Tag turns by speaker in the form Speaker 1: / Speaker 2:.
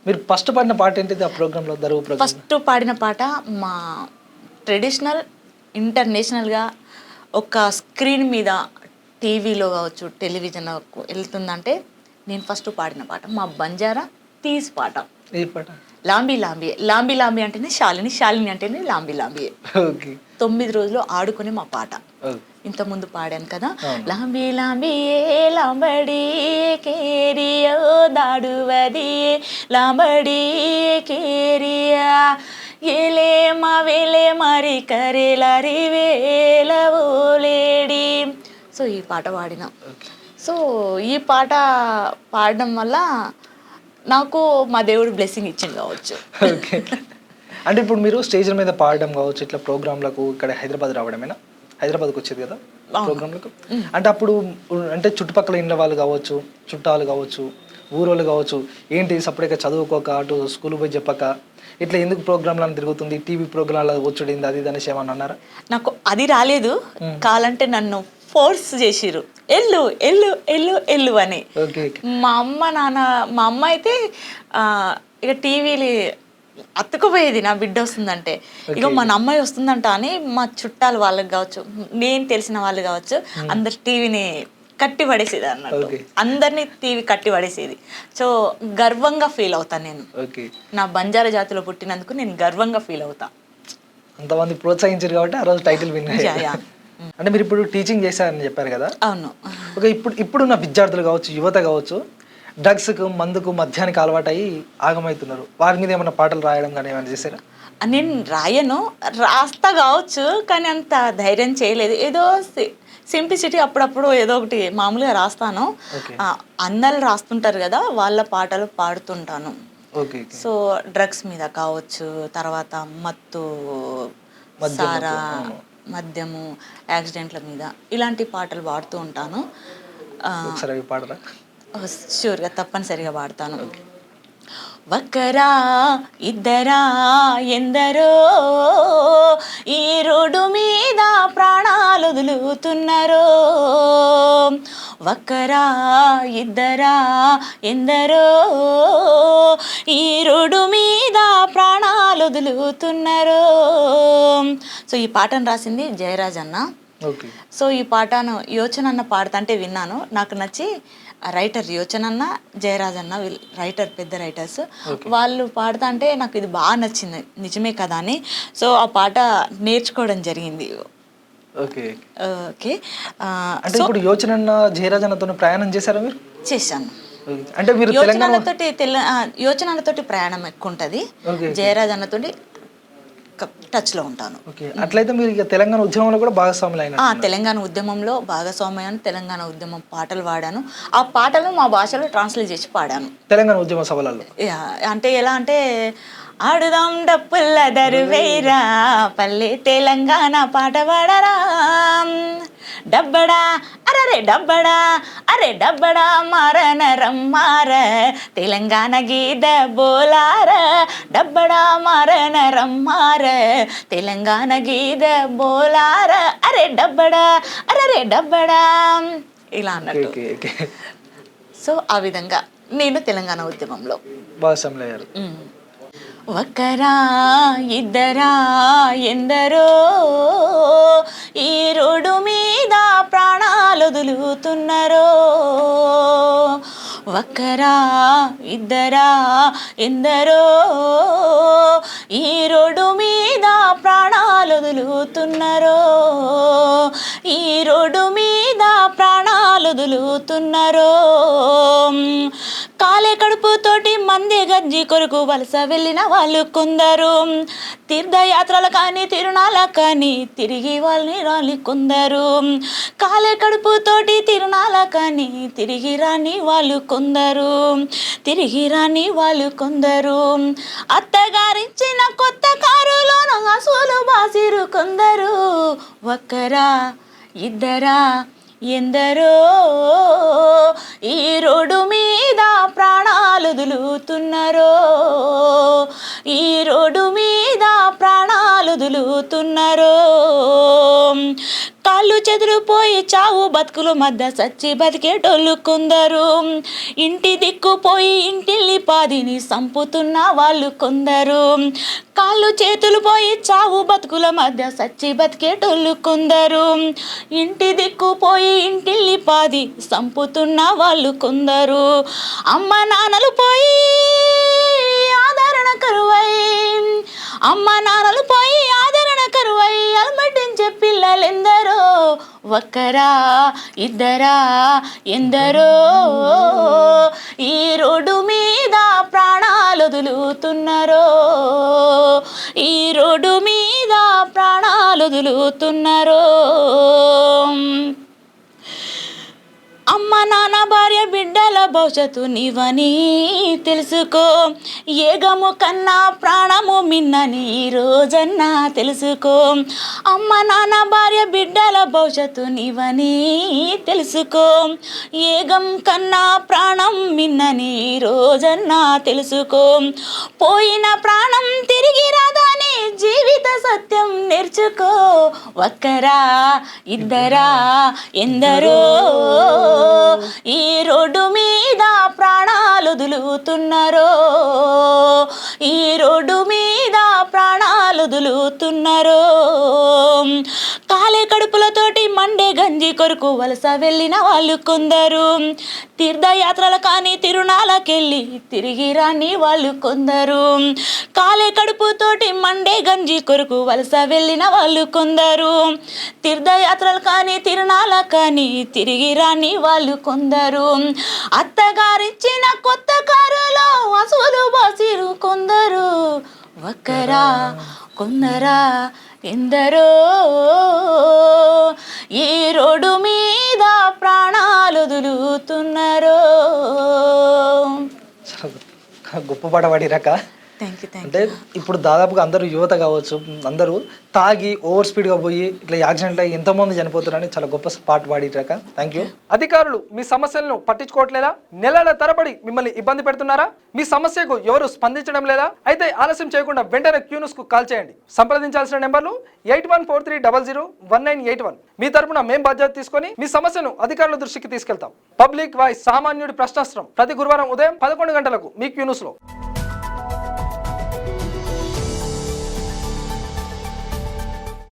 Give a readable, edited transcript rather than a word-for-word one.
Speaker 1: మీరు ఫస్ట్ పాడిన పాట ఏంటిది ఆ ప్రోగ్రాంలో, దరువు ప్రోగ్రామ్?
Speaker 2: ఫస్ట్ పాడిన పాట మా ట్రెడిషనల్ ఇంటర్నేషనల్గా ఒక స్క్రీన్ మీద టీవీలో కావచ్చు టెలివిజన్ వెళ్తుందంటే నేను ఫస్ట్ పాడిన పాట మా బంజారా తీస్ పాట.
Speaker 1: ఏ పాట?
Speaker 2: Lambie Lambie. లాంబీ లాంబీ అంటేనే శాలిని, శాలిని అంటేనే లాంబీ లాంబీ.
Speaker 1: ఓకే.
Speaker 2: 9 రోజులు ఆడుకునే మా పాట. ఇంతకుముందు పాడాను కదా, లాంబీ లాంబీ లాంబడి కేరియో దాడువది లాంబడి కేరియా ఏలే మా వేలే మరి కరేలరి వేలవోలేడి. సో ఈ పాట పాడిన. సో ఈ పాట పాడడం వల్ల నాకు మా దేవుడు బ్లెస్సింగ్ ఇచ్చింది కావచ్చు.
Speaker 1: ఓకే. అంటే ఇప్పుడు మీరు స్టేజ్ మీద పాడడం కావచ్చు, ఇట్లా ప్రోగ్రాంలకు ఇక్కడ హైదరాబాద్ రావడమేనా? హైదరాబాద్కి వచ్చేది కదా ప్రోగ్రాంలకు. అంటే అప్పుడు అంటే చుట్టుపక్కల ఇండ్ల వాళ్ళు కావచ్చు, చుట్టాలు కావచ్చు, ఊరోళ్ళు కావచ్చు, ఏంటి సపరేట్గా చదువుకోక అటు స్కూల్ పోయి చెప్పక ఇట్లా ఎందుకు ప్రోగ్రాంలను తిరుగుతుంది, టీవీ ప్రోగ్రాంలో వచ్చుడింది అది ఇది అనేసి ఏమన్నా అన్నారా?
Speaker 2: నాకు అది రాలేదు, కాలంటే నన్ను ఫోర్స్ చేసిర్రు, ఎల్లు ఎల్లు ఎల్లు ఎల్లు అని. మా అమ్మ అయితే ఇక టీవీలు అతుకుపోయేది నా బిడ్డ వస్తుందంటే. ఇక మన అమ్మాయి వస్తుందంట అని మా చుట్టాలు వాళ్ళకి కావచ్చు, నేను తెలిసిన వాళ్ళు కావచ్చు, అందరు టీవీని కట్టి పడేసేది అన్నట్టు, అందరినీ టీవీ కట్టి పడేసేది. సో గర్వంగా ఫీల్ అవుతాను నేను. నా బంజారా జాతిలో పుట్టినందుకు నేను గర్వంగా ఫీల్ అవుతా.
Speaker 1: అంతమంది ప్రోత్సహించారు కాబట్టి ఆ రోజు టైటిల్ విన్. అంటే మీరు ఇప్పుడు టీచింగ్ చేశారని చెప్పారు కదా?
Speaker 2: అవును.
Speaker 1: ఓకే. ఇప్పుడున్న విద్యార్థులు కావచ్చు, యువత కావచ్చు, డ్రగ్స్కు మందుకు మద్యానికి అలవాటయి ఆగమవుతున్నారు. వారి మీద ఏమైనా పాటలు రాయడం కానీ ఏమైనా చేశారా?
Speaker 2: నేను రాయను, రాస్తా కావచ్చు, కానీ అంత ధైర్యం చేయలేదు. ఏదో సింప్లిసిటీ అప్పుడప్పుడు ఏదో ఒకటి మామూలుగా రాస్తాను. అందరు రాస్తుంటారు కదా, వాళ్ళ పాటలు పాడుతుంటాను. సో డ్రగ్స్ మీద కావచ్చు, తర్వాత మత్తు, సారా, మద్యము, యాక్సిడెంట్ల మీద ఇలాంటి పాటలు పాడుతూ ఉంటాను. షూర్గా తప్పనిసరిగా పాడతాను. ఒక్కరా ఇద్దరా ఎందరో ఈ రోడ్డు మీద ప్రాణాలు వదులుతున్నారో, ఒక్కరా ఇద్దరా ఎందరో ఈ రోడ్డు మీద ప్రాణాలు వదులుతున్నారో. సో ఈ పాటను రాసింది జయరాజ్ అన్న. సో ఈ పాటను యోచన అన్న పాడుతుంటే విన్నాను, నాకు నచ్చి రైటర్ యోచన అన్న, జయరాజ్ అన్న రైటర్, పెద్ద రైటర్స్, వాళ్ళు పాడుతుంటే నాకు ఇది బాగా నచ్చింది, నిజమే కదా అని. సో ఆ పాట నేర్చుకోవడం జరిగింది.
Speaker 1: ఓకే. అంటే ఇప్పుడు యోచన అన్న, జయరాజ్ అన్నతో ప్రయాణం చేశారా మీరు?
Speaker 2: చేశాను.
Speaker 1: అంటే మీరు
Speaker 2: యోచన అన్నతోటి ప్రయాణం ఎక్కువ ఉంటుంది, జయరాజ్ అన్నతోటి టచ్ లో ఉంటాను.
Speaker 1: అట్లయితే మీరు ఇక తెలంగాణ ఉద్యమంలో కూడా భాగస్వాములు అయినా?
Speaker 2: తెలంగాణ ఉద్యమంలో భాగస్వామ్యాన్ని, తెలంగాణ ఉద్యమం పాటలు పాడాను. ఆ పాటలు మా భాషలో ట్రాన్స్లేట్ చేసి పాడాను
Speaker 1: తెలంగాణ ఉద్యమ సభలలో.
Speaker 2: అంటే ఎలా అంటే, ఆడుదాం డప్పుల్ల దరువేరా పల్లె తెలంగాణ పాట పాడరా, డబ్బడా అరే డబ్బడా అరే డబ్బడా మారన రమ్మార తెలంగాణ గీత బోలార, డబ్బడా మారన రమ్మార తెలంగాణ గీత బోలార, అరే డబ్బడా అరే డబ్బడా, ఇలా అన్నట్టు. సో ఆ విధంగా నేను తెలంగాణ ఉద్యమంలో
Speaker 1: భాగస్వాములు అయ్యారు.
Speaker 2: ఒక్కరా ఇద్దరా ఎందరో ఈ రోడ్డు మీద ప్రాణాలు వదులుతున్నారో, ఒక్కరా ఇద్దరా ఎందరో ఈ రోడ్డు మీద ప్రాణాలు వదులుతున్నారో, ఈ రోడ్డు మీద ప్రాణాలు వదులుతున్నారో. కాలే కడుపుతోటి మంది గంజి కొరకు వలస వెళ్ళిన వాళ్ళు కొందరు, తీర్థయాత్రలు కానీ తిరునాళ్ళ కానీ తిరిగి వాళ్ళని రాని కొందరు, కాలే కడుపుతోటి తిరునాళ్ళ కానీ తిరిగి రాని వాళ్ళు కొందరు, తిరిగి రాని వాళ్ళు కొందరు, అత్తగారించిన కొత్త కారులో అసూలు బాసిరు కొందరు, ఒక్కరా ఇద్దరా ఎందరో ఈ రోడ్డు మీద ప్రాణాలు వదులుతున్నారో, ఈ రోడ్డు మీద ప్రాణాలు వదులుతున్నారు. కాళ్ళు చెదులు పోయి చావు బతుకుల మధ్య సచ్చి బతికేటోళ్ళు కొందరు. ఇంటి దిక్కుపోయి ఇంటిల్లి పాదిని సంపుతున్న వాళ్ళు కొందరు. కాళ్ళు చేతులు పోయి చావు బతుకుల మధ్య సచ్చి బతికేటోళ్ళు కొందరు. ఇంటి దిక్కుపోయి ఇంటిల్లి పాది సంపుతున్న వాళ్ళు కొందరు. అమ్మ నాన్నలు పోయి ఆదరణ కరువై, అమ్మ నాన్నలు పోయి ఆదరణ కరువై అలమటించే పిల్లలెందరో, ఒక్కరా ఇద్దరా ఎందరో ఈ రోడ్డు మీద ప్రాణాలు వదులుతున్నారో, ఈ రోడ్డు మీద ప్రాణాలు వదులుతున్నారో. అమ్మ నాన్న భార్య బిడ్డల భవిష్యత్తు నీవని తెలుసుకో, ఏగము కన్నా ప్రాణము మిన్నని ఈ రోజన్నా తెలుసుకో. అమ్మ నాన్న భార్య బిడ్డల భవిష్యత్తు నీవని తెలుసుకో, ఏగం కన్నా ప్రాణం మిన్నని ఈ రోజన్నా తెలుసుకో. పోయిన ప్రాణం తిరిగి రాదని జీవిత సత్యం నేర్చుకో, ఒక్కరా ఇద్దరా ఎందరో ఈ రోడ్డు మీద ప్రాణాలు వదులుతున్నారో, ఈ రోడ్డు మీద ప్రాణాలు వదులుతున్నారో. కాలే కడుపులతోటి మండే గంజి కొరకు వలస వెళ్ళిన వాళ్ళు కొందరు. తీర్థయాత్రలు కానీ తిరునాళ్ళకెళ్ళి తిరిగి రాని వాళ్ళు కొందరు. కాలే కడుపుతోటి మండే గంజి కొరకు వలస వెళ్ళిన వాళ్ళు కొందరు. తీర్థయాత్రలు కానీ తిరునాళ్ళ కానీ తిరిగి రాని వాళ్ళు కొందరు. అత్తగారిచ్చిన కొత్త కారులో అసలు బాసిరు కొందరు, ఒక్కరా కొందరా ఎందరో ఈ రోడ్డు మీద ప్రాణాలు వదులుతున్నారో.
Speaker 1: గొప్ప పాట పాడిరాక.
Speaker 2: Thank you.
Speaker 1: అంటే ఇప్పుడు దాదాపుగా అందరూ యువత కావచ్చు, అందరూ తాగి ఓవర్ స్పీడ్గా పోయి ఇట్లా యాక్సిడెంట్ అయ్యి ఎంతోమంది చనిపోతున్నారని చాలా గొప్ప పాట పాడిరాక. Thank you. అధికారులు మీ సమస్యలను పట్టించుకోవట్లేదా? నెలల తరబడి మిమ్మల్ని ఇబ్బంది పెడుతున్నారా? మీ సమస్యకు ఎవరు స్పందించడం లేదా? అయితే ఆలస్యం చేయకుండా వెంటనే క్యూన్యూస్కు కాల్ చేయండి. సంప్రదించాల్సిన నెంబర్లు 8143001981. మీ తరపున మేము బాధ్యత తీసుకొని మీ సమస్యను అధికారుల దృష్టికి తీసుకెళ్తాం. పబ్లిక్ వాయిస్, సామాన్యుడి ప్రశ్నాస్త్రం ప్రతి గురువారం ఉదయం 11 గంటలకు మీ క్యూన్యూస్లో.